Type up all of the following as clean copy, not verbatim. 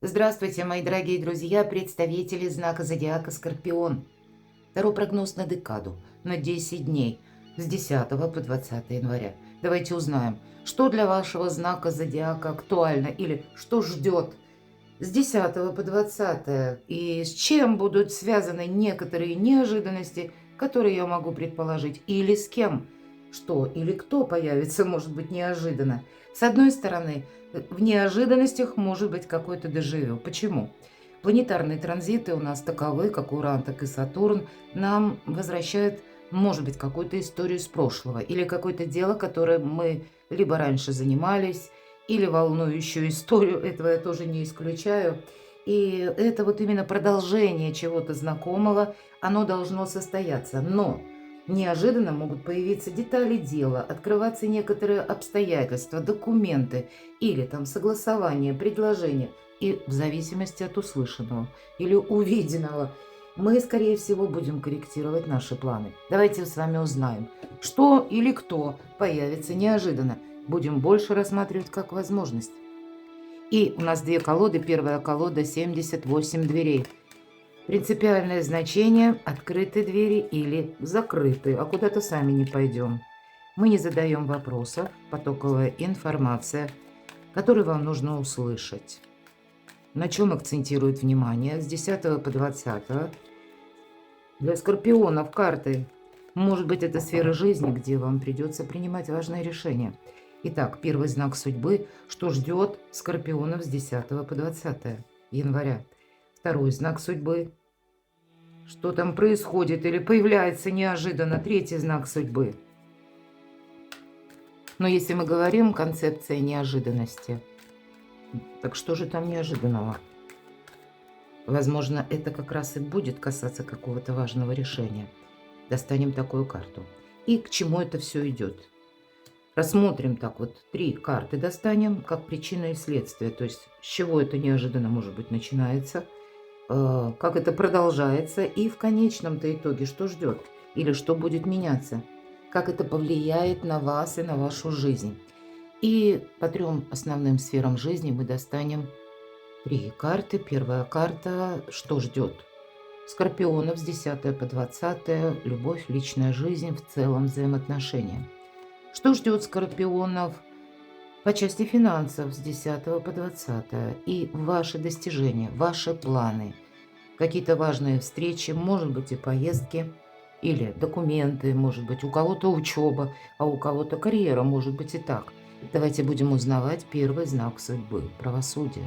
Здравствуйте, мои дорогие друзья, представители знака зодиака Скорпион. Второй прогноз на декаду, на 10 дней, с 10 по 20 января. Давайте узнаем, что для вашего знака зодиака актуально или что ждет с 10 по 20 и с чем будут связаны некоторые неожиданности, которые я могу предположить, или с кем, что или кто появится, может быть, неожиданно. С одной стороны, в неожиданностях может быть какой-то дежавю. Почему? Планетарные транзиты у нас таковы, как Уран, так и Сатурн, нам возвращают, может быть, какую-то историю с прошлого или какое-то дело, которым мы либо раньше занимались, или волнующую историю, этого я тоже не исключаю. И это вот именно продолжение чего-то знакомого, оно должно состояться. Но неожиданно могут появиться детали дела, открываться некоторые обстоятельства, документы или там согласование, предложение. И в зависимости от услышанного или увиденного мы, скорее всего, будем корректировать наши планы. Давайте с вами узнаем, что или кто появится неожиданно. Будем больше рассматривать как возможность. И у нас две колоды. Первая колода 78 дверей. Принципиальное значение – открыты двери или закрыты, а куда-то сами не пойдем. Мы не задаем вопросов, потоковая информация, которую вам нужно услышать. На чем акцентирует внимание с 10 по 20? Для скорпионов карты. Может быть, это сфера жизни, где вам придется принимать важные решения. Итак, первый знак судьбы, что ждет скорпионов с 10 по 20 января. Второй знак судьбы, что там происходит или появляется неожиданно. Третий знак судьбы. Но если мы говорим концепция неожиданности, так что же там неожиданного? Возможно, это как раз и будет касаться какого-то важного решения. Достанем такую карту. И к чему это все идет? Рассмотрим так вот, 3 карты достанем, как причина и следствие. То есть с чего это неожиданно, может быть, начинается, как это продолжается и в конечном-то итоге что ждет или что будет меняться, как это повлияет на вас и на вашу жизнь. И по 3 основным сферам жизни мы достанем 3 карты. Первая карта, что ждет скорпионов с 10 по 20, любовь, личная жизнь, в целом взаимоотношения. Что ждет скорпионов по части финансов с 10 по 20 и ваши достижения, ваши планы, какие-то важные встречи, может быть и поездки, или документы, может быть у кого-то учеба, а у кого-то карьера, может быть и так. Давайте будем узнавать первый знак судьбы – правосудие.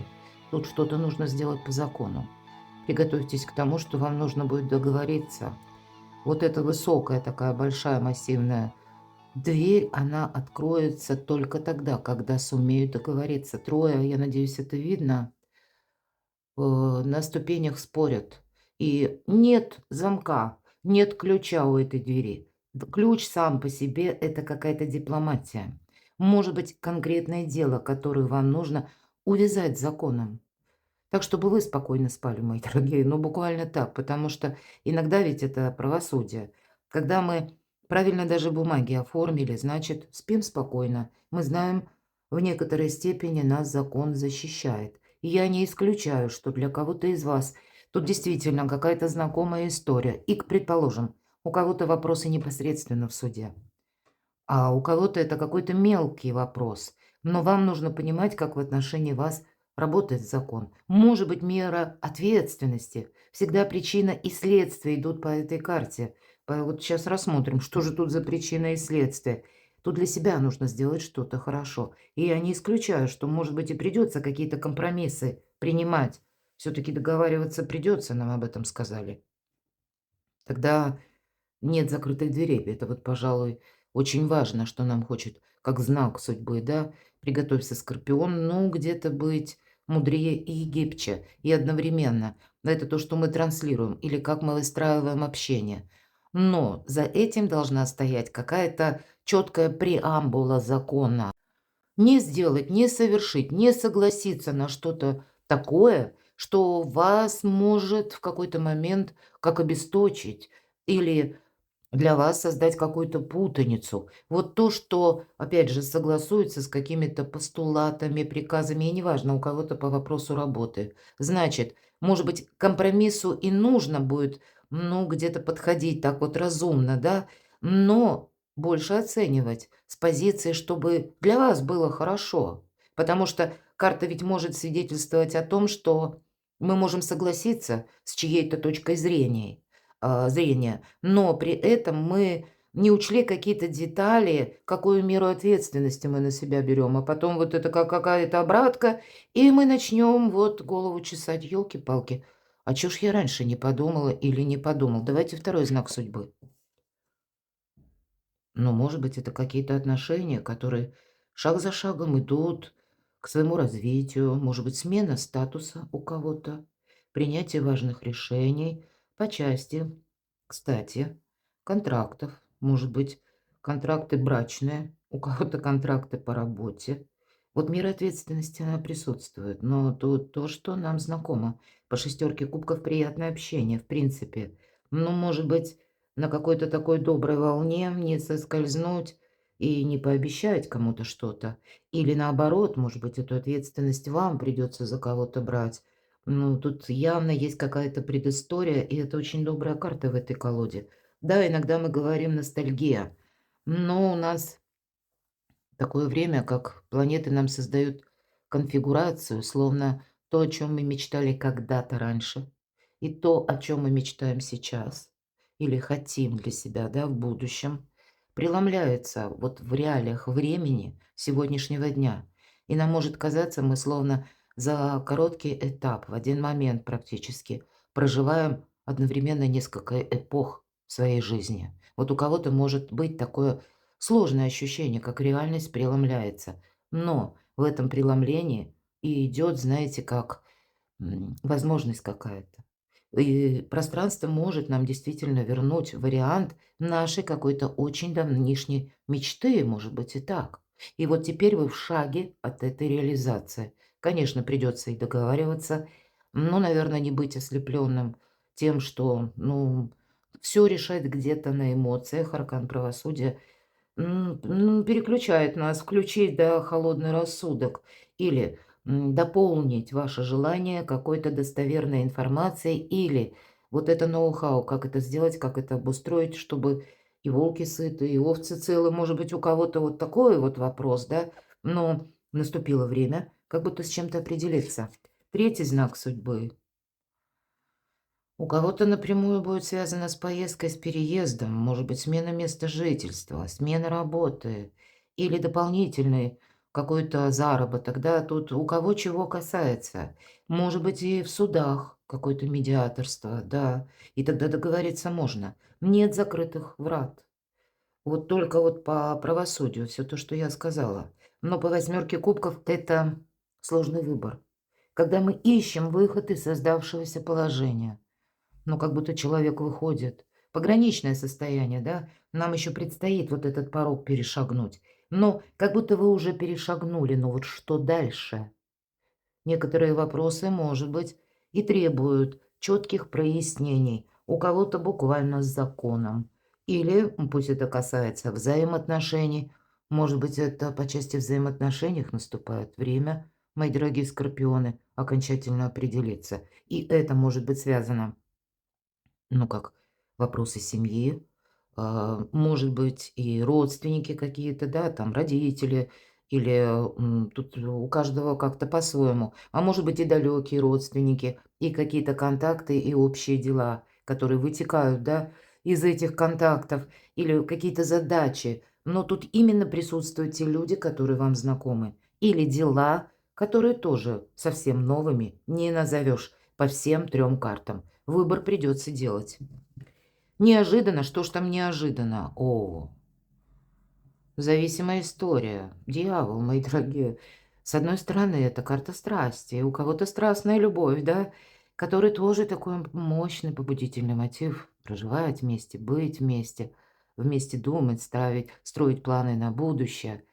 Тут что-то нужно сделать по закону. Приготовьтесь к тому, что вам нужно будет договориться. Вот эта высокая такая большая массивная дверь, она откроется только тогда, когда сумеют договориться. Трое, я надеюсь, это видно, на ступенях спорят. И нет замка, нет ключа у этой двери. Ключ сам по себе – это какая-то дипломатия. Может быть, конкретное дело, которое вам нужно увязать с законом. Так, чтобы вы спокойно спали, мои дорогие. Ну, буквально так, потому что иногда ведь это правосудие. Когда мы правильно даже бумаги оформили, значит, спим спокойно. Мы знаем, в некоторой степени нас закон защищает. И я не исключаю, что для кого-то из вас тут действительно какая-то знакомая история. И, предположим, у кого-то вопросы непосредственно в суде, а у кого-то это какой-то мелкий вопрос. Но вам нужно понимать, как в отношении вас работает закон. Может быть, мера ответственности. Всегда причина и следствие идут по этой карте. Вот сейчас рассмотрим, что же тут за причина и следствие. Тут для себя нужно сделать что-то хорошо. И я не исключаю, что, может быть, и придется какие-то компромиссы принимать. Все-таки договариваться придется, нам об этом сказали. Тогда нет закрытых дверей. Это вот, пожалуй, очень важно, что нам хочет, как знак судьбы, да. Приготовься, Скорпион, ну, где-то быть мудрее и гибче, и одновременно. Это то, что мы транслируем, или как мы выстраиваем общение. Но за этим должна стоять какая-то четкая преамбула закона. Не сделать, не совершить, не согласиться на что-то такое, что вас может в какой-то момент как обесточить или для вас создать какую-то путаницу. Вот то, что, опять же, согласуется с какими-то постулатами, приказами, и неважно, у кого-то по вопросу работы. Значит, может быть, к компромиссу и нужно будет, ну, где-то подходить так вот разумно, да, но больше оценивать с позиции, чтобы для вас было хорошо. Потому что карта ведь может свидетельствовать о том, что мы можем согласиться с чьей-то точкой зрения, но при этом мы не учли какие-то детали, какую меру ответственности мы на себя берем. А потом вот это как какая-то обратка, и мы начнем вот голову чесать. Ёлки-палки, а чё ж я раньше не подумала или не подумал? Давайте второй знак судьбы. Ну, может быть, это какие-то отношения, которые шаг за шагом идут к своему развитию, может быть, смена статуса у кого-то, принятие важных решений по части, кстати, контрактов, может быть, контракты брачные, у кого-то контракты по работе. Вот мера ответственности, она присутствует, но то, что нам знакомо. По шестерке кубков приятное общение, в принципе. Ну, может быть, на какой-то такой доброй волне не соскользнуть и не пообещать кому-то что-то. Или наоборот, может быть, эту ответственность вам придется за кого-то брать. Ну, тут явно есть какая-то предыстория, и это очень добрая карта в этой колоде. Да, иногда мы говорим ностальгия, но у нас такое время, как планеты нам создают конфигурацию, словно то, о чем мы мечтали когда-то раньше, и то, о чем мы мечтаем сейчас или хотим для себя, да, в будущем, преломляется вот в реалиях времени сегодняшнего дня. И нам может казаться, мы словно за короткий этап, в один момент практически, проживаем одновременно несколько эпох в своей жизни. Вот у кого-то может быть такое сложное ощущение, как реальность преломляется. Но в этом преломлении и идет, знаете, как возможность какая-то. И пространство может нам действительно вернуть вариант нашей какой-то очень давнишней мечты, может быть, и так. И вот теперь вы в шаге от этой реализации. Конечно, придется и договариваться, но, наверное, не быть ослепленным тем, что, ну, все решать где-то на эмоциях. Аркан правосудия переключает нас, включить, да, холодный рассудок или, дополнить ваше желание какой-то достоверной информацией или вот это ноу-хау, как это сделать, как это обустроить, чтобы и волки сыты, и овцы целы. Может быть, у кого-то вот такой вот вопрос, да, но наступило время как будто с чем-то определиться. Третий знак судьбы. У кого-то напрямую будет связано с поездкой, с переездом, может быть, смена места жительства, смена работы или дополнительный какой-то заработок, да, тут у кого чего касается. Может быть, и в судах какое-то медиаторство, да, и тогда договориться можно. Нет закрытых врат. Вот только вот по правосудию все то, что я сказала. Но по восьмерке кубков это сложный выбор. Когда мы ищем выход из создавшегося положения. Ну, как будто человек выходит. Пограничное состояние, да? Нам еще предстоит вот этот порог перешагнуть. Но как будто вы уже перешагнули, но вот что дальше? Некоторые вопросы, может быть, и требуют четких прояснений. У кого-то буквально с законом. Или, пусть это касается взаимоотношений, может быть, это по части взаимоотношений наступает время, мои дорогие скорпионы, окончательно определиться. И это может быть связано ну, как вопросы семьи, может быть, и родственники какие-то, да, там родители, или тут у каждого как-то по-своему, а может быть и далекие родственники, и какие-то контакты, и общие дела, которые вытекают, да, из этих контактов, или какие-то задачи. Но тут именно присутствуют те люди, которые вам знакомы, или дела, которые тоже совсем новыми не назовешь по всем трем картам. Выбор придется делать. Неожиданно, что ж там неожиданно? О, зависимая история. Дьявол, мои дорогие. С одной стороны, это карта страсти. У кого-то страстная любовь, да, который тоже такой мощный побудительный мотив. Проживать вместе, быть вместе думать, строить планы на будущее.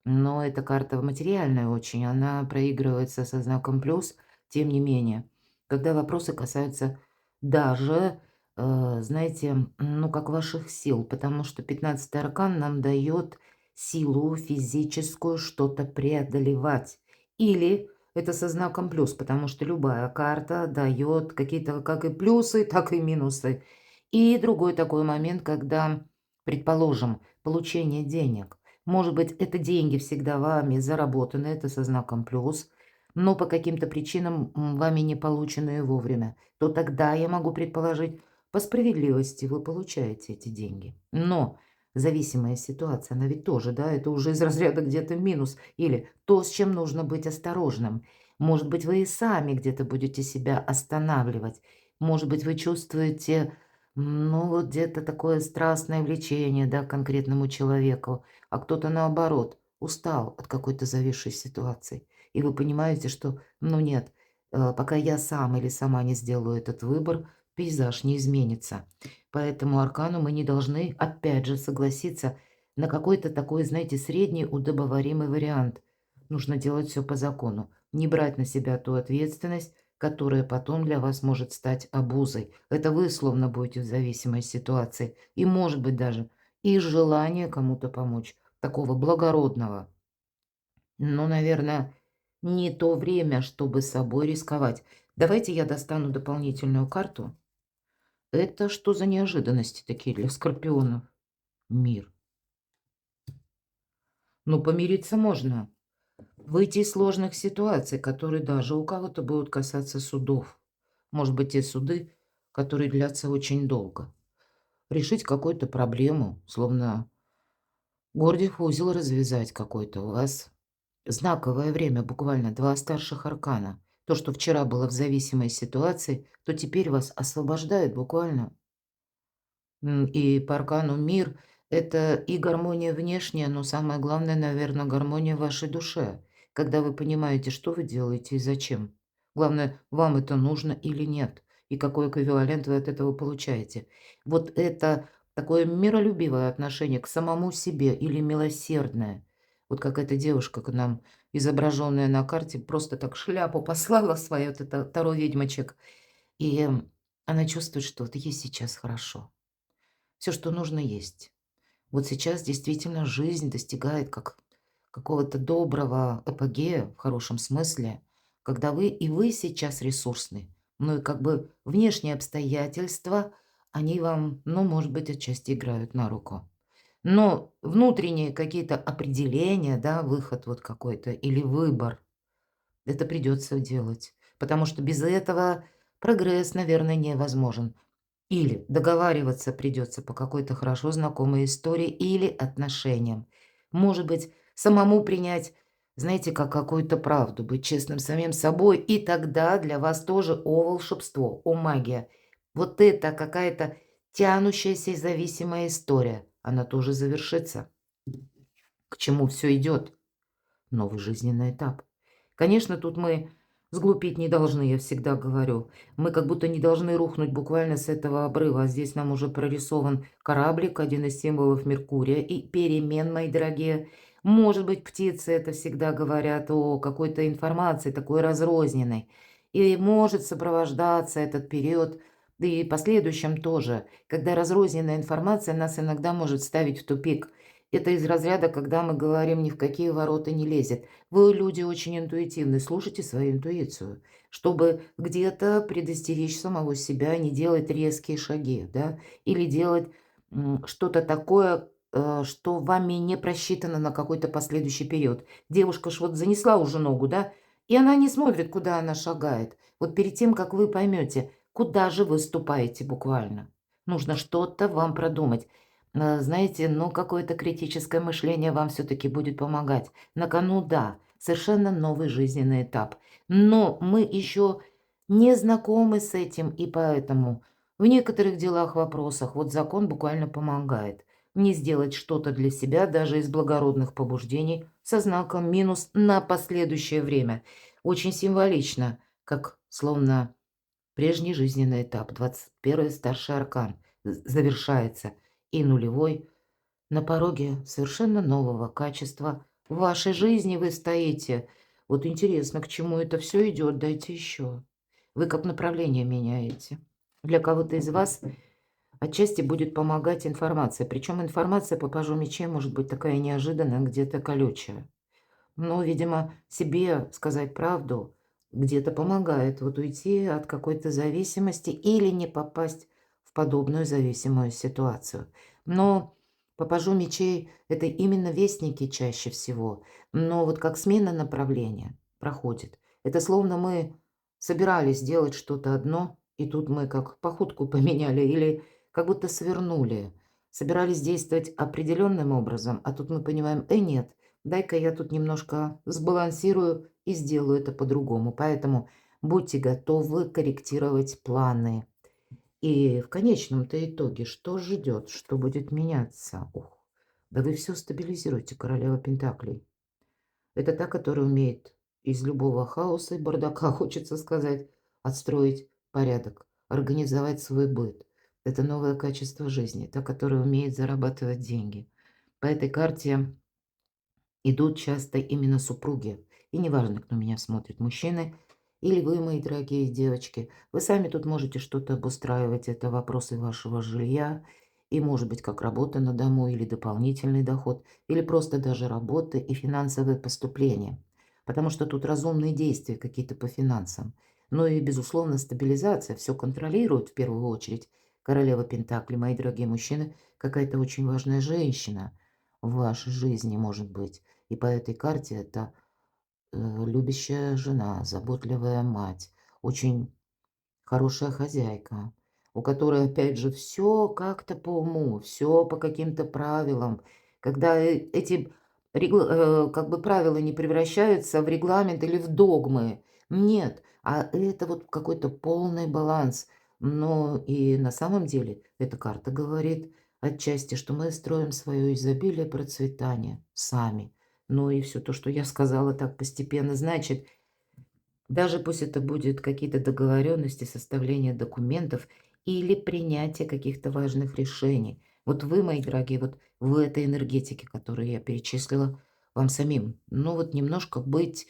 Но эта карта материальная очень, она проигрывается со знаком плюс, тем не менее. Когда вопросы касаются даже знаете, ну, как ваших сил, потому что 15-й аркан нам дает силу физическую что-то преодолевать. Или это со знаком плюс, потому что любая карта дает какие-то как и плюсы, так и минусы. И другой такой момент, когда, предположим, получение денег. Может быть, это деньги всегда вами заработаны, это со знаком плюс, но по каким-то причинам вами не полученные вовремя, то тогда я могу предположить, по справедливости вы получаете эти деньги. Но зависимая ситуация, она ведь тоже, да, это уже из разряда где-то минус. Или то, с чем нужно быть осторожным. Может быть, вы и сами где-то будете себя останавливать. Может быть, вы чувствуете, ну, вот где-то такое страстное влечение, да, к конкретному человеку, а кто-то, наоборот, устал от какой-то зависшей ситуации. И вы понимаете, что, ну, нет, пока я сам или сама не сделаю этот выбор, пейзаж не изменится. По этому аркану мы не должны, опять же, согласиться на какой-то такой, знаете, средний удобоваримый вариант. Нужно делать все по закону. Не брать на себя ту ответственность, которая потом для вас может стать обузой. Это вы словно будете в зависимой ситуации. И, может быть, даже и желание кому-то помочь. Такого благородного. Но, наверное, не то время, чтобы собой рисковать. Давайте я достану дополнительную карту. Это что за неожиданности такие для скорпионов? Мир. Ну, помириться можно. Выйти из сложных ситуаций, которые даже у кого-то будут касаться судов. Может быть, те суды, которые длятся очень долго. Решить какую-то проблему, словно Гордиев узел развязать какой-то. У вас знаковое время, буквально 2 старших аркана. То, что вчера было в зависимой ситуации, то теперь вас освобождает буквально. И по аркану мир — это и гармония внешняя, но самое главное, наверное, гармония в вашей душе, когда вы понимаете, что вы делаете и зачем. Главное, вам это нужно или нет, и какой эквивалент вы от этого получаете. Вот это такое миролюбивое отношение к самому себе или милосердное. Вот как эта девушка к нам, изображенная на карте, просто так шляпу послала свою, вот это Таро ведьмочек, и она чувствует, что вот ей сейчас хорошо. Все, что нужно, есть. Вот сейчас действительно жизнь достигает как какого-то доброго апогея, в хорошем смысле, когда вы сейчас ресурсны. Ну и как бы внешние обстоятельства, они вам, ну, может быть, отчасти играют на руку. Но внутренние какие-то определения, да, выход вот какой-то или выбор, это придется делать, потому что без этого прогресс, наверное, невозможен. Или договариваться придется по какой-то хорошо знакомой истории или отношениям. Может быть, самому принять, знаете, как какую-то правду, быть честным самим собой, и тогда для вас тоже о волшебство, о магия. Вот это какая-то тянущаяся и зависимая история, она тоже завершится. К чему все идет? Новый жизненный этап. Конечно, тут мы сглупить не должны, я всегда говорю. Мы как будто не должны рухнуть буквально с этого обрыва. А здесь нам уже прорисован кораблик, один из символов Меркурия и перемен, мои дорогие. Может быть, птицы это всегда говорят о какой-то информации, такой разрозненной. И может сопровождаться этот период, да и последующим тоже, когда разрозненная информация нас иногда может ставить в тупик. Это из разряда, когда мы говорим, ни в какие ворота не лезет. Вы люди очень интуитивны, слушайте свою интуицию, чтобы где-то предостеречь самого себя, не делать резкие шаги, да, или делать что-то такое, что вами не просчитано на какой-то последующий период. Девушка ж вот занесла уже ногу, да, и она не смотрит, куда она шагает. Вот перед тем, как вы поймете, куда же вы ступаете буквально, нужно что-то вам продумать. Знаете, ну, какое-то критическое мышление вам все-таки будет помогать. На кону, да, совершенно новый жизненный этап. Но мы еще не знакомы с этим, и поэтому в некоторых делах, вопросах вот закон буквально помогает. Не сделать что-то для себя даже из благородных побуждений со знаком минус на последующее время. Очень символично, как словно прежний жизненный этап, 21-й старший аркан, завершается, и нулевой на пороге совершенно нового качества в вашей жизни вы стоите. Вот интересно, к чему это все идет? Дайте еще. Вы как направление меняете. Для кого-то из вас Отчасти будет помогать информация. Причем информация по пажу мечей может быть такая неожиданная, где-то колючая. Но, видимо, себе сказать правду где-то помогает вот уйти от какой-то зависимости или не попасть в подобную зависимую ситуацию. Но по пажу мечей это именно вестники чаще всего. Но вот как смена направления проходит. Это словно мы собирались делать что-то одно, и тут мы как походку поменяли или как будто свернули. Собирались действовать определенным образом, а тут мы понимаем, нет, дай-ка я тут немножко сбалансирую и сделаю это по-другому. Поэтому будьте готовы корректировать планы. И в конечном-то итоге, что ждет, что будет меняться? Ух, да вы все стабилизируете, королева Пентаклей. Это та, которая умеет из любого хаоса и бардака, хочется сказать, отстроить порядок, организовать свой быт. Это новое качество жизни, та, которая умеет зарабатывать деньги. По этой карте идут часто именно супруги. И неважно, кто меня смотрит, мужчины или вы, мои дорогие девочки. Вы сами тут можете что-то обустраивать. Это вопросы вашего жилья. И может быть как работа на дому или дополнительный доход. Или просто даже работа и финансовые поступления. Потому что тут разумные действия какие-то по финансам. Ну и, безусловно, стабилизация. Все контролирует в первую очередь. Королева Пентакли, мои дорогие мужчины, какая-то очень важная женщина в вашей жизни может быть. И по этой карте это, любящая жена, заботливая мать, очень хорошая хозяйка, у которой, опять же, все как-то по уму, все по каким-то правилам. Когда эти как бы правила не превращаются в регламент или в догмы. Нет, а это вот какой-то полный баланс. Но и на самом деле эта карта говорит отчасти, что мы строим свое изобилие, процветание сами. Ну и все то, что я сказала, так постепенно. Значит, даже пусть это будет какие-то договоренности, составление документов или принятие каких-то важных решений. Вот вы, мои дорогие, вот в этой энергетике, которую я перечислила, вам самим, ну вот немножко быть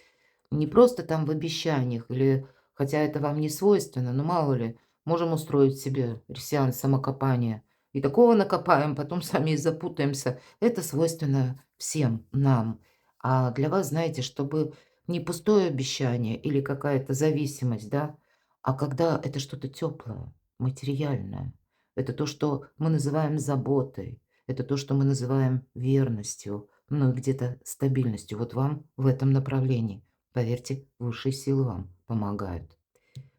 не просто там в обещаниях, или, хотя это вам не свойственно, но мало ли, можем устроить себе сеанс самокопания. И такого накопаем, потом сами и запутаемся. Это свойственно всем нам. А для вас, знаете, чтобы не пустое обещание или какая-то зависимость, да, а когда это что-то теплое, материальное. Это то, что мы называем заботой. Это то, что мы называем верностью, ну и где-то стабильностью. Вот вам в этом направлении. Поверьте, высшие силы вам помогают.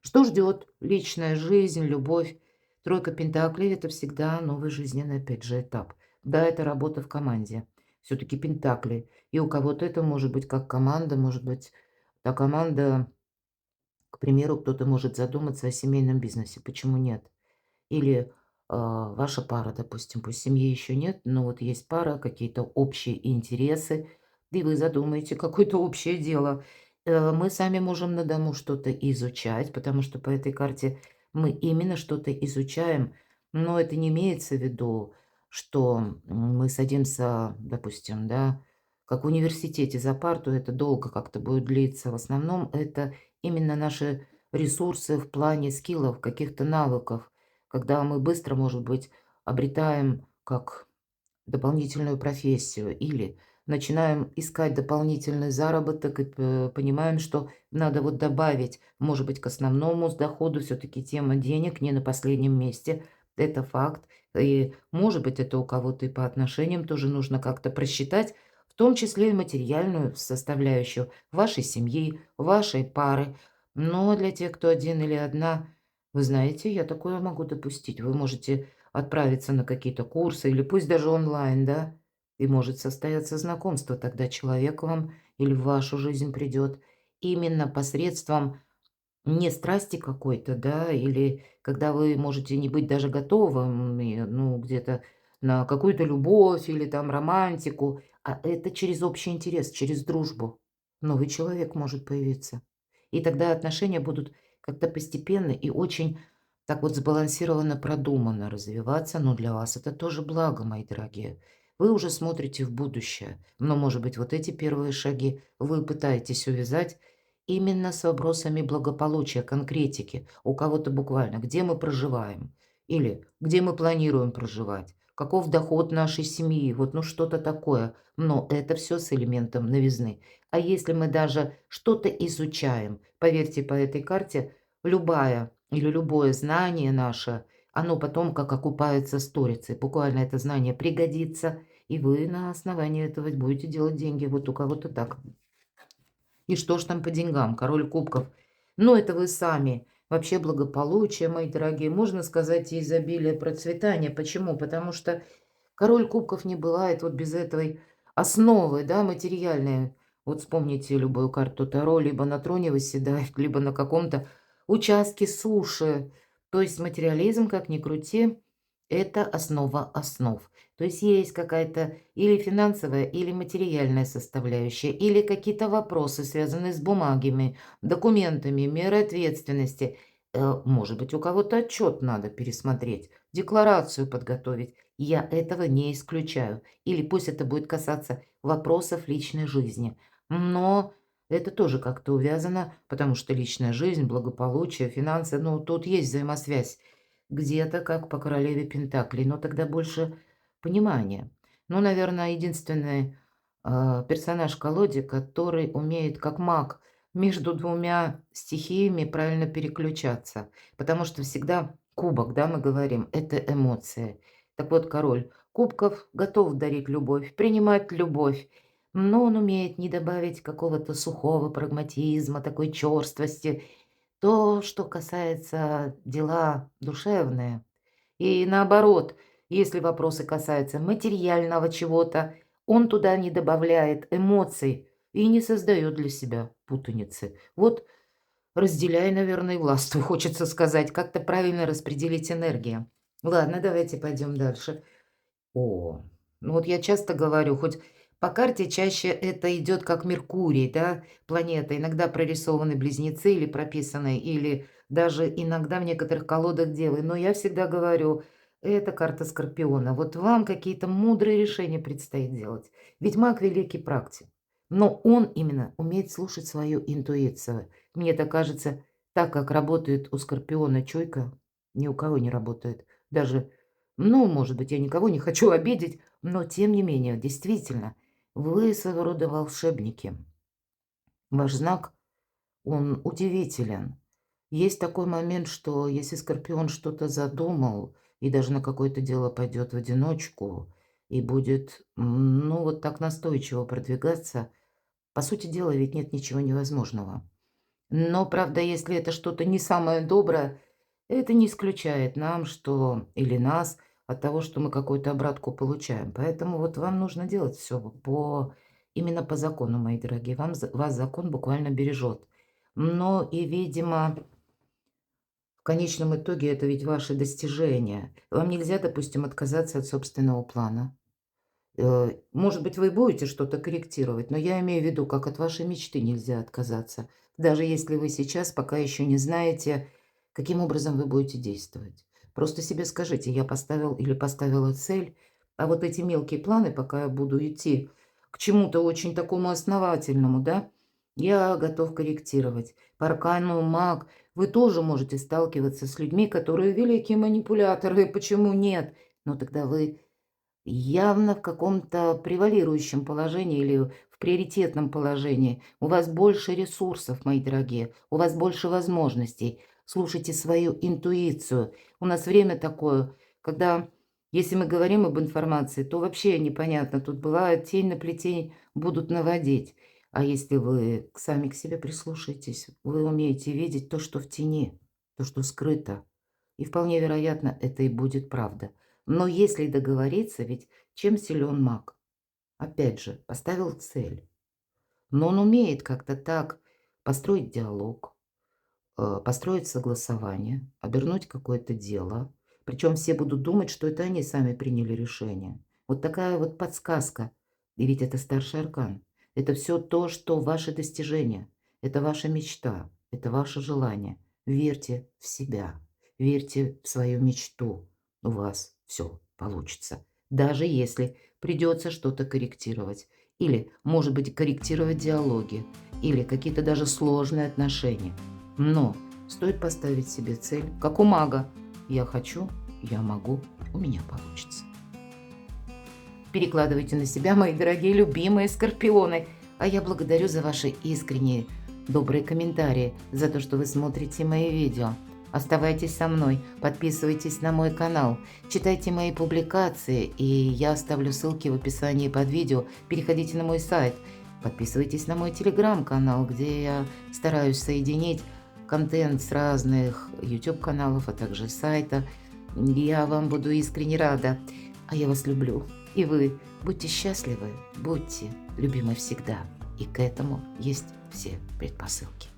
Что ждет? Личная жизнь, любовь. Тройка пентаклей– это всегда новый жизненный, опять же, этап. Да, это работа в команде. Все-таки пентакли. И у кого-то это может быть как команда, может быть, та команда, к примеру, кто-то может задуматься о семейном бизнесе. Почему нет? Или ваша пара, допустим, пусть семьи еще нет, но вот есть пара, какие-то общие интересы, и вы задумаете какое-то общее дело. Мы сами можем на дому что-то изучать, потому что по этой карте мы именно что-то изучаем, но это не имеется в виду, что мы садимся, допустим, да, как в университете за парту, это долго как-то будет длиться. В основном это именно наши ресурсы в плане скиллов, каких-то навыков, когда мы быстро, может быть, обретаем как дополнительную профессию или начинаем искать дополнительный заработок и понимаем, что надо вот добавить, может быть, к основному с доходу все-таки тема денег не на последнем месте. Это факт. И, может быть, это у кого-то и по отношениям тоже нужно как-то просчитать, в том числе и материальную составляющую вашей семьи, вашей пары. Но для тех, кто один или одна, вы знаете, я такое могу допустить. Вы можете отправиться на какие-то курсы или пусть даже онлайн, да, и может состояться знакомство. Тогда человек вам или в вашу жизнь придет именно посредством не страсти какой-то, да, или когда вы можете не быть даже готовыми, ну, где-то на какую-то любовь или там романтику, а это через общий интерес, через дружбу. Новый человек может появиться. И тогда отношения будут как-то постепенно и очень так вот сбалансированно, продуманно развиваться. Но для вас это тоже благо, мои дорогие. Вы уже смотрите в будущее. Но, может быть, вот эти первые шаги вы пытаетесь увязать именно с вопросами благополучия, конкретики. У кого-то буквально, где мы проживаем. Или где мы планируем проживать, каков доход нашей семьи, вот, ну, что-то такое. Но это все с элементом новизны. А если мы даже что-то изучаем, поверьте, по этой карте любая или любое знание наше, оно потом как окупается сторицей. Буквально это знание пригодится, и вы на основании этого будете делать деньги. Вот у кого-то так. И что ж там по деньгам? Король кубков. Ну, это вы сами. Вообще благополучие, мои дорогие. Можно сказать, и изобилие, процветания. Почему? Потому что король кубков не бывает вот без этой основы, да, материальной. Вот вспомните любую карту Таро, либо на троне восседает, либо на каком-то участке суши. То есть материализм, как ни крути, это основа основ. То есть есть какая-то или финансовая, или материальная составляющая, или какие-то вопросы, связанные с бумагами, документами, мерой ответственности. Может быть, у кого-то отчет надо пересмотреть, декларацию подготовить. Я этого не исключаю. Или пусть это будет касаться вопросов личной жизни. Но это тоже как-то увязано, потому что личная жизнь, благополучие, финансы, ну, тут есть взаимосвязь. Где-то как по королеве Пентаклей, но тогда больше понимания. Ну, наверное, единственный персонаж в колоде, который умеет, как маг, между двумя стихиями правильно переключаться. Потому что всегда кубок, да, мы говорим, это эмоции. Так вот, король кубков готов дарить любовь, принимать любовь, но он умеет не добавить какого-то сухого прагматизма, такой черствости. То, что касается дела душевные. И наоборот, если вопросы касаются материального чего-то, он туда не добавляет эмоций и не создает для себя путаницы. Вот разделяй, наверное, и властвуй, хочется сказать, как-то правильно распределить энергии. Ладно, давайте пойдем дальше. О, ну вот я часто говорю, хоть по карте чаще это идет как Меркурий, да, планета, иногда прорисованы близнецы или прописаны, или даже иногда в некоторых колодах девы, но я всегда говорю, это карта Скорпиона, вот вам какие-то мудрые решения предстоит делать, ведь маг великий практик, но он именно умеет слушать свою интуицию. Мне так кажется, так как работает у Скорпиона чуйка, ни у кого не работает, даже ну, может быть, я никого не хочу обидеть, но тем не менее, действительно, вы своего рода волшебники. Ваш знак, он удивителен. Есть такой момент, что если Скорпион что-то задумал и даже на какое-то дело пойдет в одиночку и будет, ну, вот так настойчиво продвигаться, по сути дела, ведь нет ничего невозможного. Но, правда, если это что-то не самое доброе, это не исключает нам, что или нас от того, что мы какую-то обратку получаем. Поэтому вот вам нужно делать все по именно по закону, мои дорогие. Вас закон буквально бережет. Но и, видимо, в конечном итоге это ведь ваши достижения. Вам нельзя, допустим, отказаться от собственного плана. Может быть, вы будете что-то корректировать, но я имею в виду, как от вашей мечты нельзя отказаться. Даже если вы сейчас пока еще не знаете, каким образом вы будете действовать. Просто себе скажите, я поставил или поставила цель, а вот эти мелкие планы, пока я буду идти к чему-то очень такому основательному, да, я готов корректировать. По аркану маг вы тоже можете сталкиваться с людьми, которые великие манипуляторы, почему нет? Но тогда вы явно в каком-то превалирующем положении или в приоритетном положении. У вас больше ресурсов, мои дорогие, у вас больше возможностей. Слушайте свою интуицию. У нас время такое, когда, если мы говорим об информации, то вообще непонятно. Тут бывает, тень на плетень будут наводить. А если вы сами к себе прислушаетесь, вы умеете видеть то, что в тени, то, что скрыто. И вполне вероятно, это и будет правда. Но если договориться, ведь чем силен маг? Опять же, поставил цель. Но он умеет как-то так построить диалог, построить согласование, обернуть какое-то дело. Причем все будут думать, что это они сами приняли решение. Вот такая вот подсказка. И ведь это старший аркан. Это все то, что ваши достижения. Это ваша мечта. Это ваше желание. Верьте в себя. Верьте в свою мечту. У вас все получится. Даже если придется что-то корректировать. Или, может быть, корректировать диалоги. Или какие-то даже сложные отношения. Но стоит поставить себе цель, как у мага. Я хочу я могу, у меня получится. Перекладывайте на себя, мои дорогие любимые скорпионы. А я благодарю за ваши искренние, добрые комментарии, за то, что вы смотрите мои видео. Оставайтесь со мной, подписывайтесь на мой канал, читайте мои публикации, и я оставлю ссылки в описании под видео. Переходите на мой сайт, подписывайтесь на мой телеграм-канал, где я стараюсь соединить контент с разных YouTube-каналов, а также сайта. Я вам буду искренне рада, а я вас люблю. И вы будьте счастливы, будьте любимы всегда. И к этому есть все предпосылки.